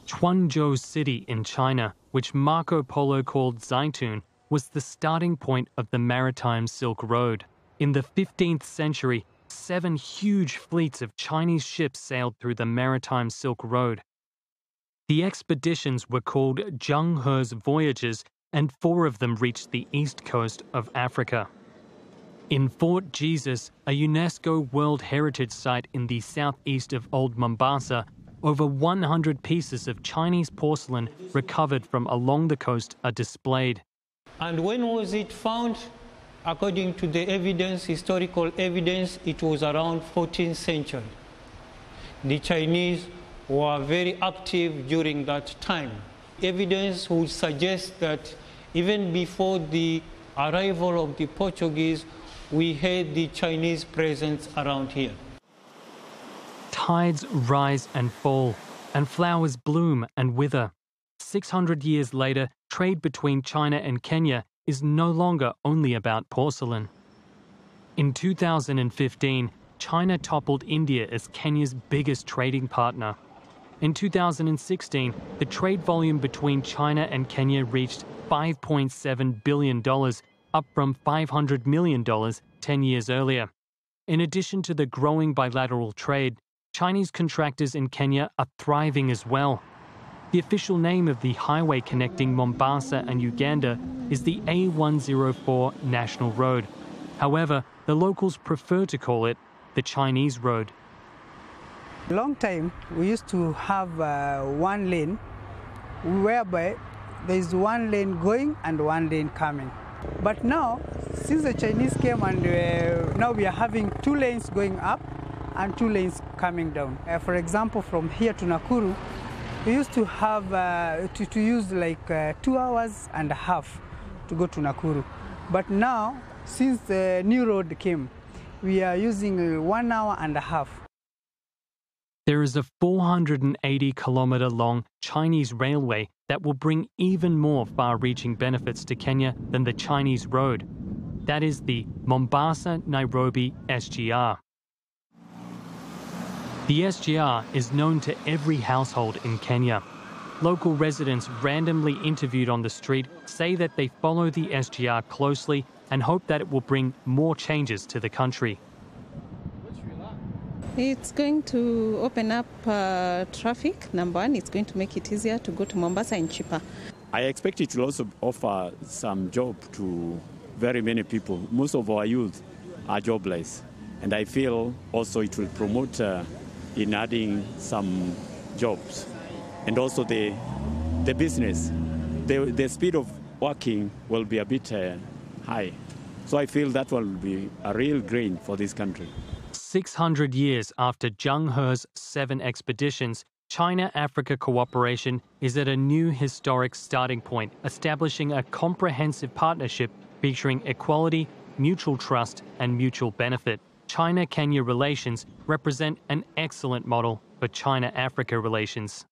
Quanzhou City in China, which Marco Polo called Zaitun, was the starting point of the maritime Silk Road. In the 15th century, 7 huge fleets of Chinese ships sailed through the maritime Silk Road. The expeditions were called Zheng He's voyages, and 4 of them reached the east coast of Africa. In Fort Jesus, a UNESCO World Heritage Site in the southeast of Old Mombasa, over 100 pieces of Chinese porcelain recovered from along the coast are displayed. And when was it found? According to the evidence, historical evidence, it was around 14th century. The Chinese were very active during that time. Evidence would suggest that even before the arrival of the Portuguese, we had the Chinese presence around here. Tides rise and fall, and flowers bloom and wither. 600 years later, trade between China and Kenya is no longer only about porcelain. In 2015, China toppled India as Kenya's biggest trading partner. In 2016, the trade volume between China and Kenya reached $5.7 billion, up from $500 million 10 years earlier. In addition to the growing bilateral trade, Chinese contractors in Kenya are thriving as well. The official name of the highway connecting Mombasa and Uganda is the A104 National Road. However, the locals prefer to call it the Chinese Road. A long time, we used to have one lane, whereby there is one lane going and one lane coming. But now, since the Chinese came and now we are having 2 lanes going up and 2 lanes coming down. For example, from here to Nakuru, we used to have to use like 2 hours and a half to go to Nakuru. But now, since the new road came, we are using 1 hour and a half. There is a 480-kilometre-long Chinese railway that will bring even more far-reaching benefits to Kenya than the Chinese road. That is the Mombasa-Nairobi SGR. The SGR is known to every household in Kenya. Local residents randomly interviewed on the street say that they follow the SGR closely and hope that it will bring more changes to the country. It's going to open up traffic, number one. It's going to make it easier to go to Mombasa and cheaper. I expect it will also offer some job to very many people. Most of our youth are jobless. And I feel also it will promote in adding some jobs. And also the business. The speed of working will be a bit high. So I feel that will be a real gain for this country. 600 years after Zheng He's 7 expeditions, China-Africa cooperation is at a new historic starting point, establishing a comprehensive partnership featuring equality, mutual trust, and mutual benefit. China-Kenya relations represent an excellent model for China-Africa relations.